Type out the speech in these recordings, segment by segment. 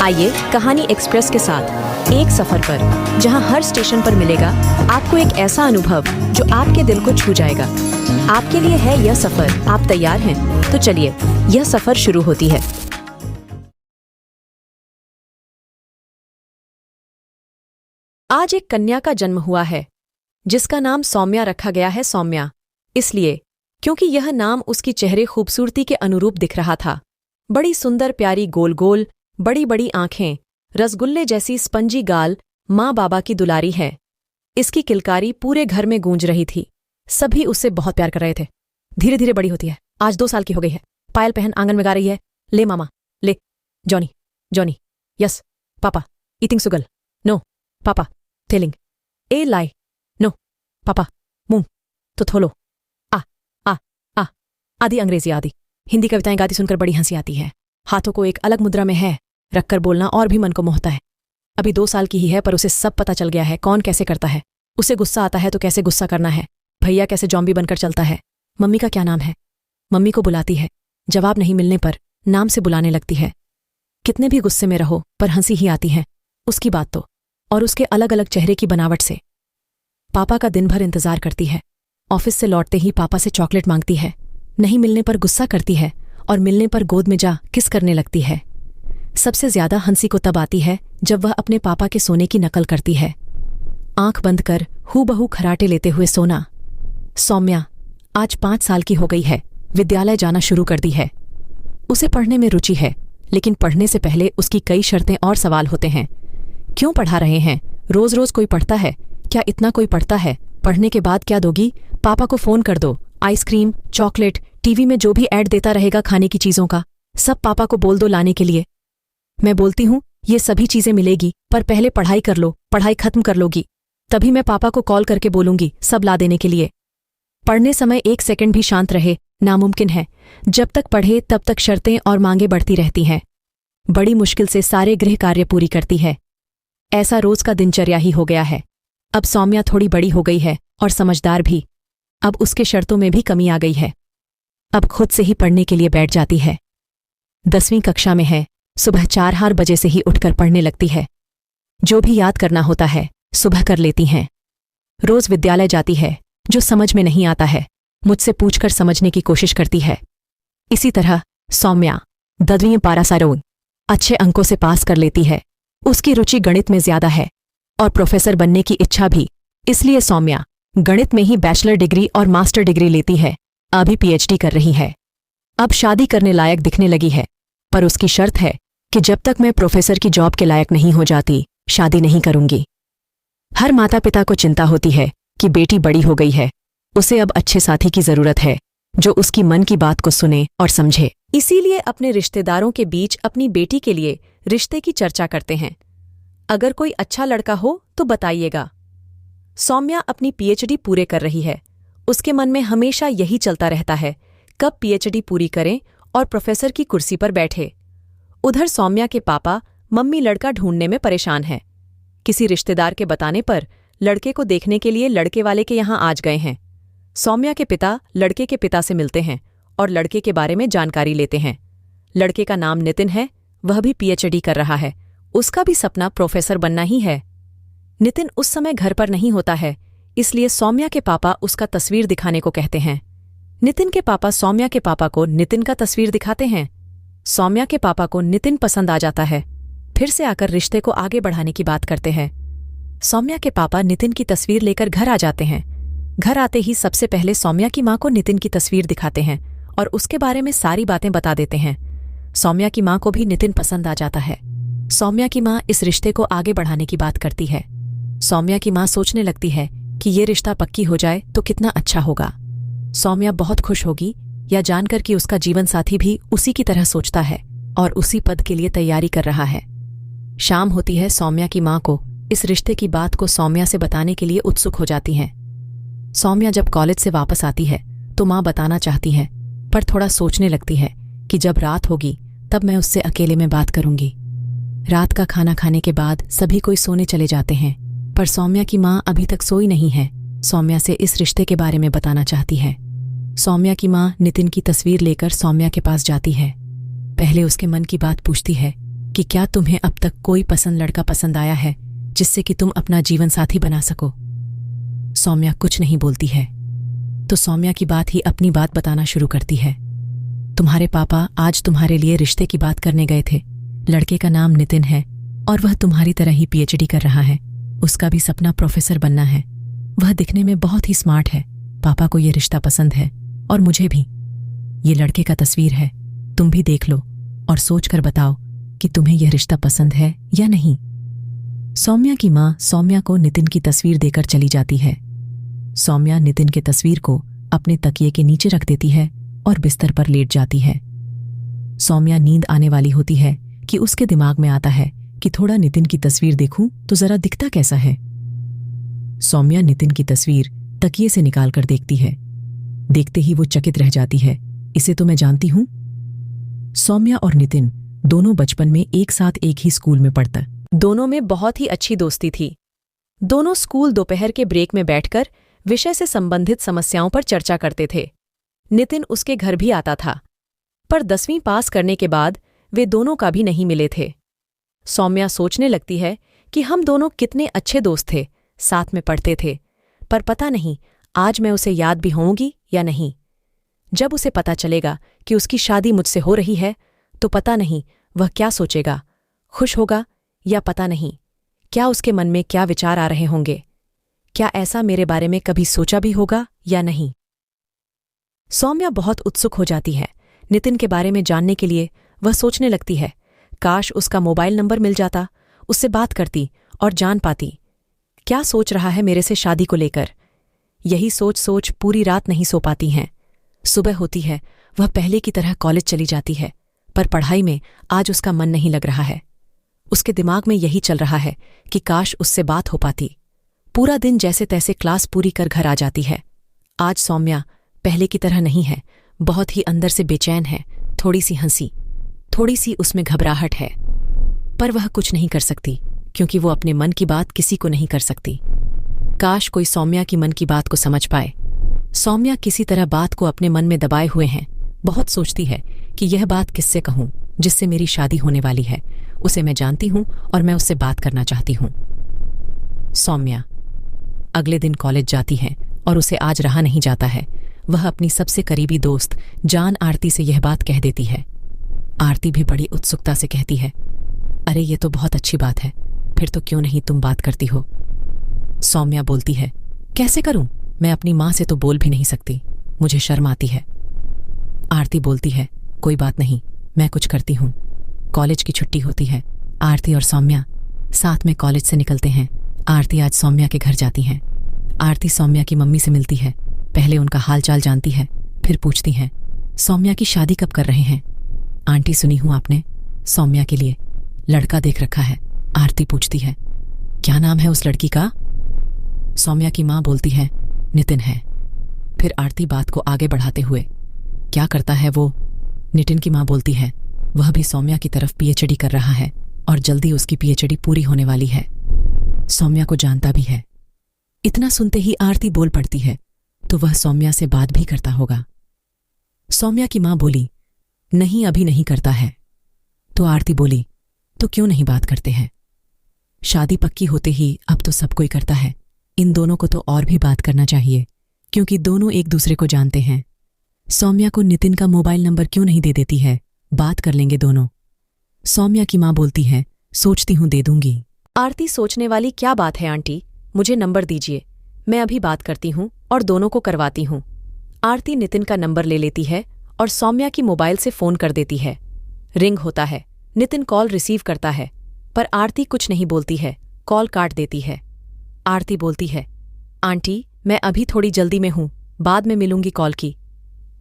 आइए कहानी एक्सप्रेस के साथ एक सफर पर, जहां हर स्टेशन पर मिलेगा आपको एक ऐसा अनुभव जो आपके दिल को छू जाएगा। आपके लिए है यह सफर। आप तैयार हैं? तो चलिए, यह सफर शुरू होती है। आज एक कन्या का जन्म हुआ है जिसका नाम सौम्या रखा गया है। सौम्या इसलिए क्योंकि यह नाम उसकी चेहरे खूबसूरती के अनुरूप दिख रहा था। बड़ी सुंदर, प्यारी, गोल गोल, बड़ी बड़ी आंखें, रसगुल्ले जैसी स्पंजी गाल, माँ बाबा की दुलारी है। इसकी किलकारी पूरे घर में गूंज रही थी। सभी उससे बहुत प्यार कर रहे थे। धीरे धीरे बड़ी होती है। आज 2 साल की हो गई है। पायल पहन आंगन में गा रही है, ले मामा ले, Johnny Johnny, yes papa, eating sugar, no papa, telling, a lie, no papa, मुंह तो थोलो, आ आदि अंग्रेजी आदि हिंदी कविताएं गाती सुनकर बड़ी हंसी आती है। हाथों को एक अलग मुद्रा में है रखकर बोलना और भी मन को मोहता है। अभी 2 साल की ही है पर उसे सब पता चल गया है कौन कैसे करता है। उसे गुस्सा आता है तो कैसे गुस्सा करना है, भैया कैसे जॉम्बी बनकर चलता है, मम्मी का क्या नाम है। मम्मी को बुलाती है, जवाब नहीं मिलने पर नाम से बुलाने लगती है। कितने भी गुस्से में रहो पर हंसी ही आती है उसकी बात तो, और उसके अलग अलग चेहरे की बनावट से। पापा का दिन भर इंतजार करती है। ऑफिस से लौटते ही पापा से चॉकलेट मांगती है। नहीं मिलने पर गुस्सा करती है और मिलने पर गोद में जा किस करने लगती है। सबसे ज्यादा हंसी को तब आती है जब वह अपने पापा के सोने की नकल करती है। आंख बंद कर हूबहू खराटे लेते हुए सोना। सौम्या आज 5 साल की हो गई है। विद्यालय जाना शुरू कर दी है। उसे पढ़ने में रुचि है, लेकिन पढ़ने से पहले उसकी कई शर्तें और सवाल होते हैं। क्यों पढ़ा रहे हैं? रोज रोज कोई पढ़ता है क्या? इतना कोई पढ़ता है? पढ़ने के बाद क्या दोगी? पापा को फोन कर दो। आइसक्रीम, चॉकलेट, टीवी में जो भी ऐड देता रहेगा खाने की चीजों का, सब पापा को बोल दो लाने के लिए। मैं बोलती हूँ ये सभी चीजें मिलेगी, पर पहले पढ़ाई कर लो। पढ़ाई खत्म कर लोगी तभी मैं पापा को कॉल करके बोलूंगी सब ला देने के लिए। पढ़ने समय 1 सेकंड भी शांत रहे नामुमकिन है। जब तक पढ़े तब तक शर्तें और मांगे बढ़ती रहती हैं। बड़ी मुश्किल से सारे गृह कार्य पूरी करती है। ऐसा रोज का दिनचर्या ही हो गया है। अब सौम्या थोड़ी बड़ी हो गई है और समझदार भी। अब उसके शर्तों में भी कमी आ गई है। अब खुद से ही पढ़ने के लिए बैठ जाती है। 10वीं कक्षा में है। सुबह 4 बजे से ही उठकर पढ़ने लगती है। जो भी याद करना होता है सुबह कर लेती हैं। रोज विद्यालय जाती है। जो समझ में नहीं आता है मुझसे पूछकर समझने की कोशिश करती है। इसी तरह सौम्या 10वीं पारासारों अच्छे अंकों से पास कर लेती है। उसकी रुचि गणित में ज्यादा है और प्रोफेसर बनने की इच्छा भी, इसलिए सौम्या गणित में ही बैचलर डिग्री और मास्टर डिग्री लेती है। अभी पीएचडी कर रही है। अब शादी करने लायक दिखने लगी है, पर उसकी शर्त है कि जब तक मैं प्रोफेसर की जॉब के लायक नहीं हो जाती शादी नहीं करूंगी। हर माता पिता को चिंता होती है कि बेटी बड़ी हो गई है, उसे अब अच्छे साथी की जरूरत है जो उसकी मन की बात को सुने और समझे। इसीलिए अपने रिश्तेदारों के बीच अपनी बेटी के लिए रिश्ते की चर्चा करते हैं। अगर कोई अच्छा लड़का हो तो बताइएगा। सौम्या अपनी पीएचडी पूरे कर रही है। उसके मन में हमेशा यही चलता रहता है कब पीएचडी पूरी करें और प्रोफेसर की कुर्सी पर बैठे। उधर सौम्या के पापा मम्मी लड़का ढूंढने में परेशान हैं। किसी रिश्तेदार के बताने पर लड़के को देखने के लिए लड़के वाले के यहां आज गए हैं। सौम्या के पिता लड़के के पिता से मिलते हैं और लड़के के बारे में जानकारी लेते हैं। लड़के का नाम नितिन है। वह भी पीएचडी कर रहा है। उसका भी सपना प्रोफेसर बनना ही है। नितिन उस समय घर पर नहीं होता है, इसलिए सौम्या के पापा उसका तस्वीर दिखाने को कहते हैं। नितिन के पापा सौम्या के पापा को नितिन का तस्वीर दिखाते हैं। सौम्या के पापा को नितिन पसंद आ जाता है। फिर से आकर रिश्ते को आगे बढ़ाने की बात करते हैं। सौम्या के पापा नितिन की तस्वीर लेकर घर आ जाते हैं। घर आते ही सबसे पहले सौम्या की माँ को नितिन की तस्वीर दिखाते हैं और उसके बारे में सारी बातें बता देते हैं। सौम्या की माँ को भी नितिन पसंद आ जाता है। सौम्या की माँ इस रिश्ते को आगे बढ़ाने की बात करती है। सौम्या की माँ सोचने लगती है कि ये रिश्ता पक्की हो जाए तो कितना अच्छा होगा। सौम्या बहुत खुश होगी यह जानकर कि उसका जीवन साथी भी उसी की तरह सोचता है और उसी पद के लिए तैयारी कर रहा है। शाम होती है। सौम्या की माँ को इस रिश्ते की बात को सौम्या से बताने के लिए उत्सुक हो जाती हैं। सौम्या जब कॉलेज से वापस आती है तो माँ बताना चाहती है, पर थोड़ा सोचने लगती है कि जब रात होगी तब मैं उससे अकेले में बात करूंगी। रात का खाना खाने के बाद सभी कोई सोने चले जाते हैं, पर सौम्या की माँ अभी तक सोई नहीं है। सौम्या से इस रिश्ते के बारे में बताना चाहती है। सौम्या की माँ नितिन की तस्वीर लेकर सौम्या के पास जाती है। पहले उसके मन की बात पूछती है कि क्या तुम्हें अब तक कोई पसंद लड़का पसंद आया है जिससे कि तुम अपना जीवन साथी बना सको। सौम्या कुछ नहीं बोलती है तो सौम्या की बात ही अपनी बात बताना शुरू करती है। तुम्हारे पापा आज तुम्हारे लिए रिश्ते की बात करने गए थे। लड़के का नाम नितिन है और वह तुम्हारी तरह ही पीएचडी कर रहा है। उसका भी सपना प्रोफेसर बनना है। वह दिखने में बहुत ही स्मार्ट है। पापा को यह रिश्ता पसंद है और मुझे भी। ये लड़के का तस्वीर है, तुम भी देख लो और सोच कर बताओ कि तुम्हें यह रिश्ता पसंद है या नहीं। सौम्या की माँ सौम्या को नितिन की तस्वीर देकर चली जाती है। सौम्या नितिन के तस्वीर को अपने तकिए के नीचे रख देती है और बिस्तर पर लेट जाती है। सौम्या नींद आने वाली होती है कि उसके दिमाग में आता है कि थोड़ा नितिन की तस्वीर देखूं तो जरा दिखता कैसा है। सौम्या नितिन की तस्वीर तकिए से निकालकर देखती है। देखते ही वो चकित रह जाती है। इसे तो मैं जानती हूं। सौम्या और नितिन दोनों बचपन में एक साथ एक ही स्कूल में पढ़ता। दोनों में बहुत ही अच्छी दोस्ती थी। दोनों स्कूल दोपहर के ब्रेक में बैठकर विषय से संबंधित समस्याओं पर चर्चा करते थे। नितिन उसके घर भी आता था, पर 10वीं पास करने के बाद वे दोनों का भी नहीं मिले थे। सौम्या सोचने लगती है कि हम दोनों कितने अच्छे दोस्त थे, साथ में पढ़ते थे, पर पता नहीं आज मैं उसे याद भी होऊंगी या नहीं। जब उसे पता चलेगा कि उसकी शादी मुझसे हो रही है तो पता नहीं वह क्या सोचेगा, खुश होगा या पता नहीं। क्या उसके मन में क्या विचार आ रहे होंगे? क्या ऐसा मेरे बारे में कभी सोचा भी होगा या नहीं? सौम्या बहुत उत्सुक हो जाती है नितिन के बारे में जानने के लिए। वह सोचने लगती है, काश उसका मोबाइल नंबर मिल जाता, उससे बात करती और जान पाती क्या सोच रहा है मेरे से शादी को लेकर। यही सोच सोच पूरी रात नहीं सो पाती हैं। सुबह होती है, वह पहले की तरह कॉलेज चली जाती है, पर पढ़ाई में आज उसका मन नहीं लग रहा है। उसके दिमाग में यही चल रहा है कि काश उससे बात हो पाती। पूरा दिन जैसे तैसे क्लास पूरी कर घर आ जाती है। आज सौम्या पहले की तरह नहीं है, बहुत ही अंदर से बेचैन है। थोड़ी सी हंसी, थोड़ी सी उसमें घबराहट है, पर वह कुछ नहीं कर सकती क्योंकि वो अपने मन की बात किसी को नहीं कर सकती। काश कोई सौम्या की मन की बात को समझ पाए। सौम्या किसी तरह बात को अपने मन में दबाए हुए हैं। बहुत सोचती है कि यह बात किससे कहूं जिससे मेरी शादी होने वाली है। उसे मैं जानती हूं और मैं उससे बात करना चाहती हूं। सौम्या अगले दिन कॉलेज जाती है और उसे आज रहा नहीं जाता है। वह अपनी सबसे करीबी दोस्त जान आरती से यह बात कह देती है। आरती भी बड़ी उत्सुकता से कहती है, अरे ये तो बहुत अच्छी बात है, फिर तो क्यों नहीं तुम बात करती हो। सौम्या बोलती है, कैसे करूं? मैं अपनी मां से तो बोल भी नहीं सकती, मुझे शर्म आती है। आरती बोलती है, कोई बात नहीं, मैं कुछ करती हूं। कॉलेज की छुट्टी होती है। आरती और सौम्या साथ में कॉलेज से निकलते हैं। आरती आज सौम्या के घर जाती हैं। आरती सौम्या की मम्मी से मिलती है। पहले उनका हालचाल जानती है, फिर पूछती है, सौम्या की शादी कब कर रहे हैं? आंटी सुनी हूं आपने सौम्या के लिए लड़का देख रखा है। आरती पूछती है, क्या नाम है उस लड़की का? सौम्या की मां बोलती है, नितिन है। फिर आरती बात को आगे बढ़ाते हुए, क्या करता है वो? नितिन की मां बोलती है, वह भी सौम्या की तरफ पीएचडी कर रहा है और जल्दी उसकी पीएचडी पूरी होने वाली है। सौम्या को जानता भी है। इतना सुनते ही आरती बोल पड़ती है, तो वह सौम्या से बात भी करता होगा। सौम्या की मां बोली, नहीं अभी नहीं करता है। तो आरती बोली, तो क्यों नहीं बात करते हैं? शादी पक्की होते ही अब तो सब कोई करता है। इन दोनों को तो और भी बात करना चाहिए क्योंकि दोनों एक दूसरे को जानते हैं। सौम्या को नितिन का मोबाइल नंबर क्यों नहीं दे देती है? बात कर लेंगे दोनों। सौम्या की मां बोलती है, सोचती हूं दे दूंगी। आरती सोचने वाली क्या बात है आंटी, मुझे नंबर दीजिए, मैं अभी बात करती हूं और दोनों को करवाती हूं। आरती नितिन का नंबर ले लेती है और सौम्या की मोबाइल से फोन कर देती है। रिंग होता है। नितिन कॉल रिसीव करता है, पर आरती कुछ नहीं बोलती है, कॉल काट देती है। आरती बोलती है, आंटी मैं अभी थोड़ी जल्दी में हूं, बाद में मिलूंगी कॉल की।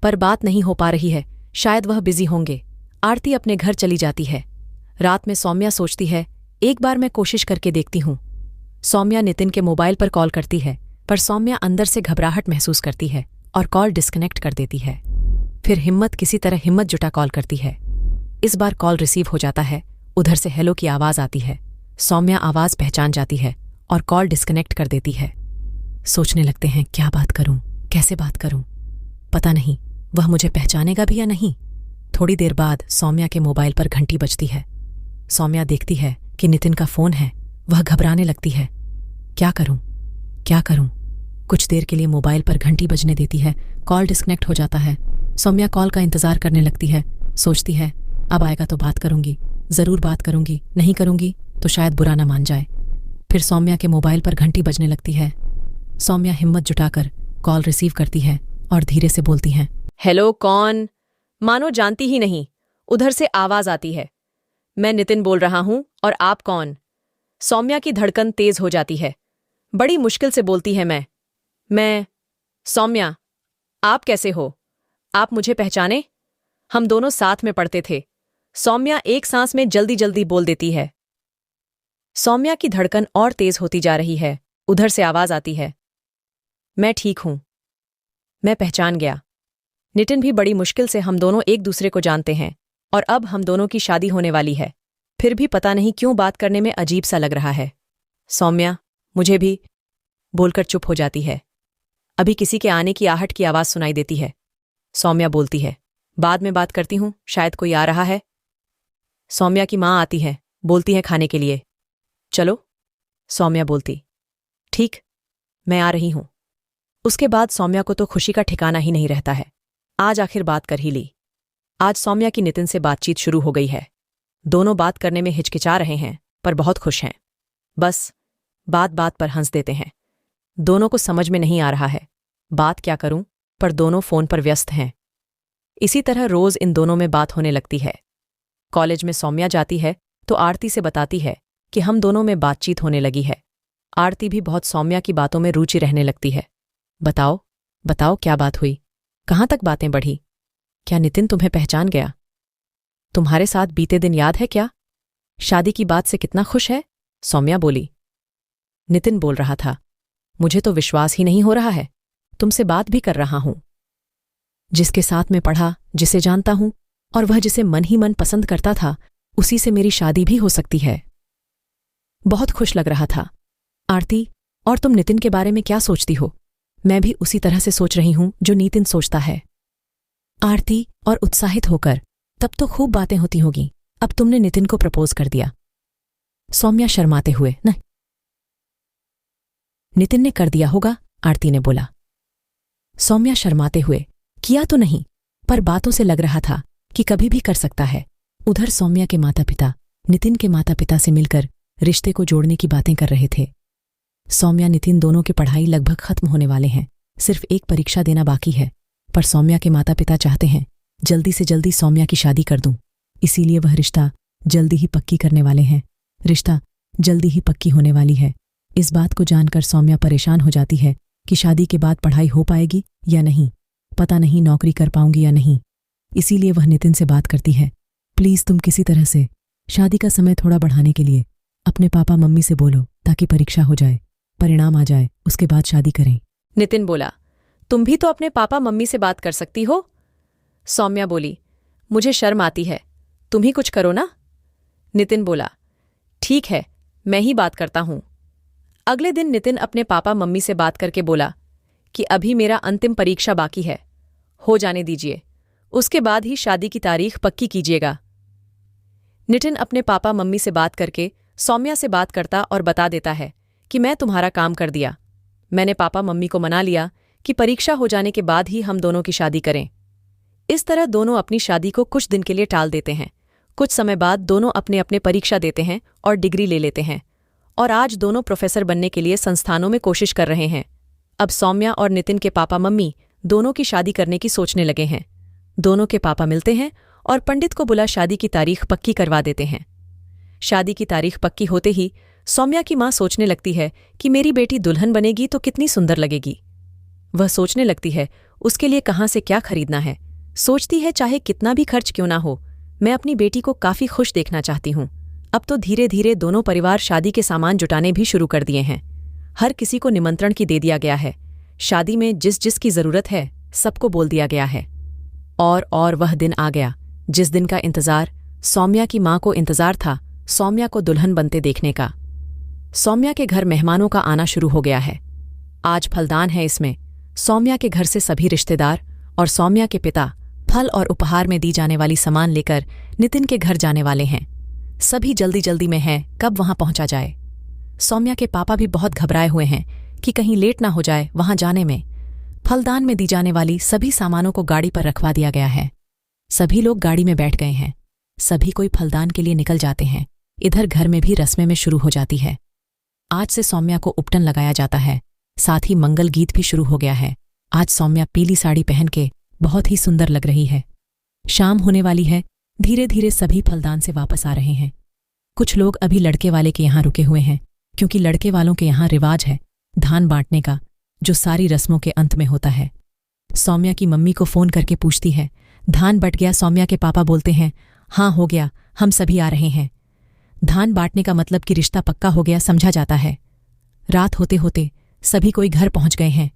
पर बात नहीं हो पा रही है, शायद वह बिजी होंगे। आरती अपने घर चली जाती है। रात में सौम्या सोचती है, एक बार मैं कोशिश करके देखती हूं। सौम्या नितिन के मोबाइल पर कॉल करती है, पर सौम्या अंदर से घबराहट महसूस करती है और कॉल डिस्कनेक्ट कर देती है। फिर किसी तरह हिम्मत जुटा कॉल करती है। इस बार कॉल रिसीव हो जाता है। उधर से हेलो की आवाज आती है। सौम्या आवाज पहचान जाती है और कॉल डिस्कनेक्ट कर देती है। सोचने लगते हैं, क्या बात करूं, कैसे बात करूं? पता नहीं वह मुझे पहचानेगा भी या नहीं। थोड़ी देर बाद सौम्या के मोबाइल पर घंटी बजती है। सौम्या देखती है कि नितिन का फोन है। वह घबराने लगती है। क्या करूं, क्या करूं? कुछ देर के लिए मोबाइल पर घंटी बजने देती है। कॉल डिस्कनेक्ट हो जाता है। सौम्या कॉल का इंतजार करने लगती है। सोचती है, अब आएगा तो बात करूंगी, जरूर बात करूंगी, नहीं करूंगी तो शायद बुरा ना मान जाए। फिर सौम्या के मोबाइल पर घंटी बजने लगती है। सौम्या हिम्मत जुटाकर कॉल रिसीव करती है और धीरे से बोलती है, हेलो, कौन? मानो जानती ही नहीं। उधर से आवाज आती है, मैं नितिन बोल रहा हूं, और आप कौन? सौम्या की धड़कन तेज हो जाती है। बड़ी मुश्किल से बोलती है, मैं सौम्या, आप कैसे हो? आप मुझे पहचाने? हम दोनों साथ में पढ़ते थे। सौम्या एक सांस में जल्दी जल्दी बोल देती है। सौम्या की धड़कन और तेज होती जा रही है। उधर से आवाज आती है, मैं ठीक हूं, मैं पहचान गया। नितिन भी बड़ी मुश्किल से, हम दोनों एक दूसरे को जानते हैं और अब हम दोनों की शादी होने वाली है। फिर भी पता नहीं क्यों बात करने में अजीब सा लग रहा है। सौम्या, मुझे भी, बोलकर चुप हो जाती है। अभी किसी के आने की आहट की आवाज सुनाई देती है। सौम्या बोलती है, बाद में बात करती हूं, शायद कोई आ रहा है। सौम्या की मां आती है, बोलती है खाने के लिए। चलो। सौम्या बोलती, ठीक, मैं आ रही हूं। उसके बाद सौम्या को तो खुशी का ठिकाना ही नहीं रहता है। आज आखिर बात कर ही ली। आज सौम्या की नितिन से बातचीत शुरू हो गई है। दोनों बात करने में हिचकिचा रहे हैं, पर बहुत खुश हैं। बस बात बात पर हंस देते हैं। दोनों को समझ में नहीं आ रहा है बात क्या करूं, पर दोनों फोन पर व्यस्त हैं। इसी तरह रोज इन दोनों में बात होने लगती है। कॉलेज में सौम्या जाती है तो आरती से बताती है कि हम दोनों में बातचीत होने लगी है। आरती भी बहुत सौम्या की बातों में रुचि रहने लगती है। बताओ, बताओ क्या बात हुई? कहाँ तक बातें बढ़ी? क्या नितिन तुम्हें पहचान गया? तुम्हारे साथ बीते दिन याद है क्या? शादी की बात से कितना खुश है? सौम्या बोली। नितिन बोल रहा था, मुझे तो विश्वास ही नहीं हो रहा है, तुमसे बात भी कर रहा हूं। जिसके साथ में पढ़ा, जिसे जानता हूं, और वह जिसे मन ही मन पसंद करता था, उसी से मेरी शादी भी हो सकती है। बहुत खुश लग रहा था। आरती, और तुम नितिन के बारे में क्या सोचती हो? मैं भी उसी तरह से सोच रही हूं जो नितिन सोचता है। आरती और उत्साहित होकर, तब तो खूब बातें होती होगी। अब तुमने नितिन को प्रपोज कर दिया? सौम्या शर्माते हुए, नहीं, नितिन ने कर दिया होगा, आरती ने बोला। सौम्या शर्माते हुए, किया तो नहीं, पर बातों से लग रहा था कि कभी भी कर सकता है। उधर सौम्या के माता पिता नितिन के माता पिता से मिलकर रिश्ते को जोड़ने की बातें कर रहे थे। सौम्या नितिन दोनों की पढ़ाई लगभग खत्म होने वाले हैं, सिर्फ एक परीक्षा देना बाकी है। पर सौम्या के माता पिता चाहते हैं जल्दी से जल्दी सौम्या की शादी कर दूं, इसीलिए वह रिश्ता जल्दी ही पक्की करने वाले हैं। रिश्ता जल्दी ही पक्की होने वाली है। इस बात को जानकर सौम्या परेशान हो जाती है कि शादी के बाद पढ़ाई हो पाएगी या नहीं, पता नहीं नौकरी कर पाऊंगी या नहीं। इसीलिए वह नितिन से बात करती है, प्लीज तुम किसी तरह से शादी का समय थोड़ा बढ़ाने के लिए अपने पापा मम्मी से बोलो, ताकि परीक्षा हो जाए, परिणाम आ जाए, उसके बाद शादी करें। नितिन बोला, तुम भी तो अपने पापा मम्मी से बात कर सकती हो। सौम्या बोली, मुझे शर्म आती है, तुम ही कुछ करो ना। नितिन बोला, ठीक है, मैं ही बात करता हूं। अगले दिन नितिन अपने पापा मम्मी से बात करके बोला कि अभी मेरा अंतिम परीक्षा बाकी है, हो जाने दीजिए, उसके बाद ही शादी की तारीख पक्की कीजिएगा। नितिन अपने पापा मम्मी से बात करके सौम्या से बात करता और बता देता है कि मैं तुम्हारा काम कर दिया। मैंने पापा मम्मी को मना लिया कि परीक्षा हो जाने के बाद ही हम दोनों की शादी करें। इस तरह दोनों अपनी शादी को कुछ दिन के लिए टाल देते हैं। कुछ समय बाद दोनों अपने अपने परीक्षा देते हैं और डिग्री ले लेते हैं, और आज दोनों प्रोफेसर बनने के लिए संस्थानों में कोशिश कर रहे हैं। अब सौम्या और नितिन के पापा मम्मी दोनों की शादी करने की सोचने लगे हैं। दोनों के पापा मिलते हैं और पंडित को बुला शादी की तारीख पक्की करवा देते हैं। शादी की तारीख पक्की होते ही सौम्या की मां सोचने लगती है कि मेरी बेटी दुल्हन बनेगी तो कितनी सुंदर लगेगी। वह सोचने लगती है उसके लिए कहाँ से क्या खरीदना है। सोचती है चाहे कितना भी खर्च क्यों ना हो, मैं अपनी बेटी को काफी खुश देखना चाहती हूँ। अब तो धीरे धीरे दोनों परिवार शादी के सामान जुटाने भी शुरू कर दिए हैं। हर किसी को निमंत्रण की दे दिया गया है। शादी में जिस जिस की जरूरत है सबको बोल दिया गया है। और वह दिन आ गया जिस दिन का इंतजार सौम्या की मां को इंतजार था, सौम्या को दुल्हन बनते देखने का। सौम्या के घर मेहमानों का आना शुरू हो गया है। आज फलदान है, इसमें सौम्या के घर से सभी रिश्तेदार और सौम्या के पिता फल और उपहार में दी जाने वाली सामान लेकर नितिन के घर जाने वाले हैं। सभी जल्दी जल्दी में हैं, कब वहां पहुंचा जाए। सौम्या के पापा भी बहुत घबराए हुए हैं कि कहीं लेट ना हो जाए वहां जाने में। फलदान में दी जाने वाली सभी सामानों को गाड़ी पर रखवा दिया गया है। सभी लोग गाड़ी में बैठ गए हैं। सभी कोई फलदान के लिए निकल जाते हैं। इधर घर में भी रस्में में शुरू हो जाती है। आज से सौम्या को उपटन लगाया जाता है, साथ ही मंगल गीत भी शुरू हो गया है। आज सौम्या पीली साड़ी पहन के बहुत ही सुंदर लग रही है। शाम होने वाली है। धीरे धीरे सभी फलदान से वापस आ रहे हैं। कुछ लोग अभी लड़के वाले के यहाँ रुके हुए हैं, क्योंकि लड़के वालों के यहाँ रिवाज है धान बांटने का, जो सारी रस्मों के अंत में होता है। सौम्या की मम्मी को फोन करके पूछती है, धान बट गया? सौम्या के पापा बोलते हैं, हाँ हो गया, हम सभी आ रहे हैं। धान बांटने का मतलब कि रिश्ता पक्का हो गया समझा जाता है। रात होते होते सभी कोई घर पहुंच गए हैं।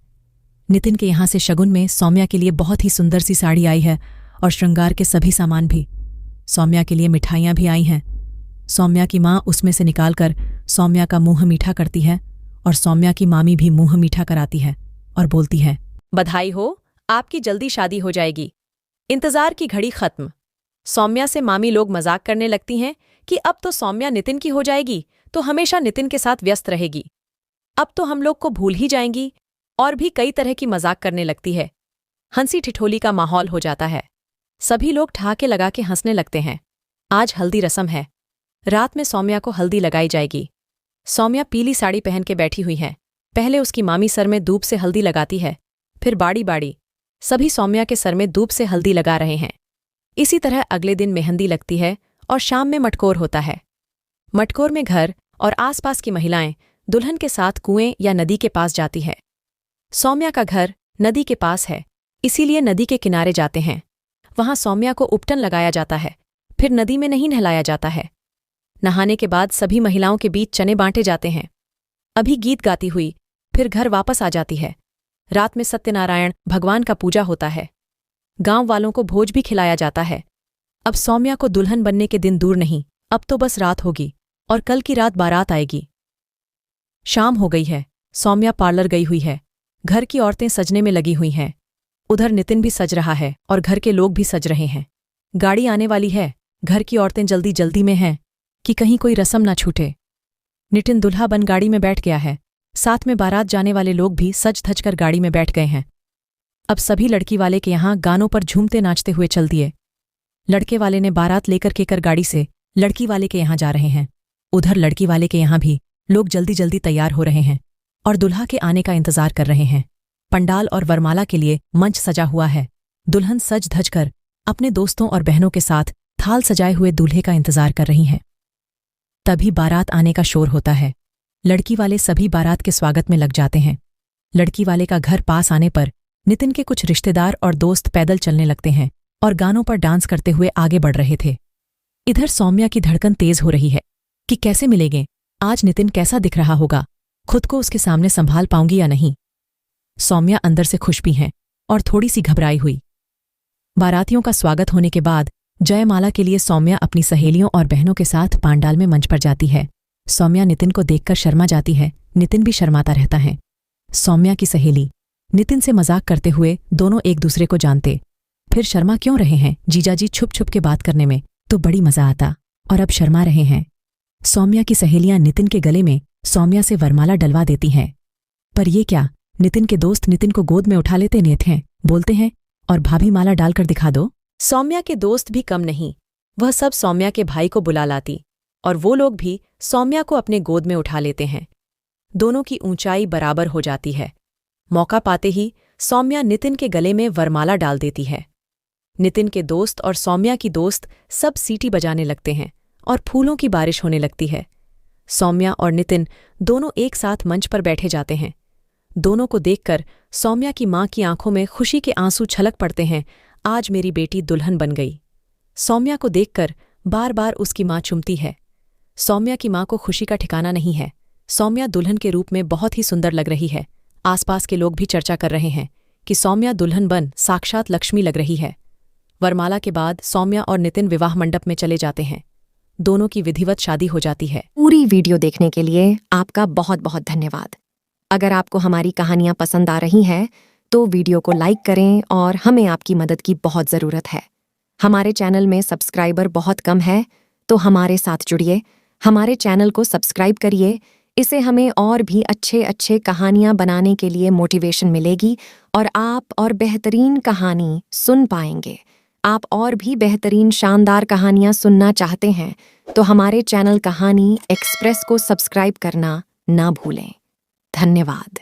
नितिन के यहाँ से शगुन में सौम्या के लिए बहुत ही सुंदर सी साड़ी आई है और श्रृंगार के सभी सामान भी। सौम्या के लिए मिठाइयाँ भी आई हैं। सौम्या की माँ उसमें से निकालकर सौम्या का मुंह मीठा करती है और सौम्या की मामी भी मुंह मीठा कराती है और बोलती है, बधाई हो, आपकी जल्दी शादी हो जाएगी। इंतजार की घड़ी खत्म। सौम्या से मामी लोग मजाक करने लगती हैं कि अब तो सौम्या नितिन की हो जाएगी तो हमेशा नितिन के साथ व्यस्त रहेगी, अब तो हम लोग को भूल ही जाएंगी, और भी कई तरह की मजाक करने लगती है। हंसी ठिठोली का माहौल हो जाता है। सभी लोग ठहाके लगा के हंसने लगते हैं। आज हल्दी रस्म है। रात में सौम्या को हल्दी लगाई जाएगी। सौम्या पीली साड़ी पहन के बैठी हुई है। पहले उसकी मामी सर में दूब से हल्दी लगाती है, फिर बाड़ी बाड़ी सभी सौम्या के सर में दूब से हल्दी लगा रहे हैं। इसी तरह अगले दिन मेहंदी लगती है और शाम में मटकोर होता है। मटकोर में घर और आसपास की महिलाएं दुल्हन के साथ कुएं या नदी के पास जाती है। सौम्या का घर नदी के पास है, इसीलिए नदी के किनारे जाते हैं। वहां सौम्या को उपटन लगाया जाता है, फिर नदी में नहीं नहलाया जाता है। नहाने के बाद सभी महिलाओं के बीच चने बांटे जाते हैं। अभी गीत गाती हुई फिर घर वापस आ जाती है। रात में सत्यनारायण भगवान का पूजा होता है। गांव वालों को भोज भी खिलाया जाता है। अब सौम्या को दुल्हन बनने के दिन दूर नहीं, अब तो बस रात होगी और कल की रात बारात आएगी। शाम हो गई है। सौम्या पार्लर गई हुई है। घर की औरतें सजने में लगी हुई हैं। उधर नितिन भी सज रहा है और घर के लोग भी सज रहे हैं। गाड़ी आने वाली है। घर की औरतें जल्दी जल्दी में हैं कि कहीं कोई रस्म ना छूटे। नितिन दूल्हा बन गाड़ी में बैठ गया है। साथ में बारात जाने वाले लोग भी सज धज कर गाड़ी में बैठ गए हैं। अब सभी लड़की वाले के यहाँ गानों पर झूमते नाचते हुए चल दिए। लड़के वाले ने बारात लेकर केकर गाड़ी से लड़की वाले के यहाँ जा रहे हैं। उधर लड़की वाले के यहाँ भी लोग जल्दी जल्दी तैयार हो रहे हैं और दुल्हा के आने का इंतजार कर रहे हैं। पंडाल और वरमाला के लिए मंच सजा हुआ है। दुल्हन सज धज कर अपने दोस्तों और बहनों के साथ थाल सजाए हुए दूल्हे का इंतजार कर रही हैं। तभी बारात आने का शोर होता है। लड़की वाले सभी बारात के स्वागत में लग जाते हैं। लड़की वाले का घर पास आने पर नितिन के कुछ रिश्तेदार और दोस्त पैदल चलने लगते हैं और गानों पर डांस करते हुए आगे बढ़ रहे थे। इधर सौम्या की धड़कन तेज हो रही है कि कैसे मिलेंगे, आज नितिन कैसा दिख रहा होगा, खुद को उसके सामने संभाल पाऊंगी या नहीं। सौम्या अंदर से खुश भी हैं और थोड़ी सी घबराई हुई। बारातियों का स्वागत होने के बाद जयमाला के लिए सौम्या अपनी सहेलियों और बहनों के साथ पांडाल में मंच पर जाती है। सौम्या नितिन को देखकर शर्मा जाती है। नितिन भी शर्माता रहता है। सौम्या की सहेली नितिन से मजाक करते हुए दोनों एक दूसरे को जानते। फिर शर्मा क्यों रहे हैं जीजाजी, छुप छुप के बात करने में तो बड़ी मजा आता, और अब शर्मा रहे हैं। सौम्या की सहेलियां नितिन के गले में सौम्या से वरमाला डलवा देती हैं। पर ये क्या, नितिन के दोस्त नितिन को गोद में उठा लेते हैं, बोलते हैं, और भाभी माला डालकर दिखा दो। सौम्या के दोस्त भी कम नहीं, वह सब सौम्या के भाई को बुला लाती और वो लोग भी सौम्या को अपने गोद में उठा लेते हैं। दोनों की ऊंचाई बराबर हो जाती है। मौका पाते ही सौम्या नितिन के गले में वरमाला डाल देती है। नितिन के दोस्त और सौम्या की दोस्त सब सीटी बजाने लगते हैं और फूलों की बारिश होने लगती है। सौम्या और नितिन दोनों एक साथ मंच पर बैठे जाते हैं। दोनों को देखकर सौम्या की माँ की आंखों में खुशी के आंसू छलक पड़ते हैं। आज मेरी बेटी दुल्हन बन गई। सौम्या को देखकर बार बार उसकी माँ चुमती है। सौम्या की माँ को खुशी का ठिकाना नहीं है। सौम्या दुल्हन के रूप में बहुत ही सुंदर लग रही है। आसपास के लोग भी चर्चा कर रहे हैं कि सौम्या दुल्हन बन साक्षात लक्ष्मी लग रही है। वरमाला के बाद सौम्या और नितिन विवाह मंडप में चले जाते हैं। दोनों की विधिवत शादी हो जाती है। पूरी वीडियो देखने के लिए आपका बहुत बहुत धन्यवाद। अगर आपको हमारी कहानियां पसंद आ रही हैं तो वीडियो को लाइक करें और हमें आपकी मदद की बहुत ज़रूरत है। हमारे चैनल में सब्सक्राइबर बहुत कम है, तो हमारे साथ जुड़िए, हमारे चैनल को सब्सक्राइब करिए। इससे हमें और भी अच्छे अच्छे कहानियां बनाने के लिए मोटिवेशन मिलेगी और आप और बेहतरीन कहानी सुन पाएंगे। आप और भी बेहतरीन शानदार कहानियां सुनना चाहते हैं तो हमारे चैनल कहानी एक्सप्रेस को सब्सक्राइब करना ना भूलें। धन्यवाद।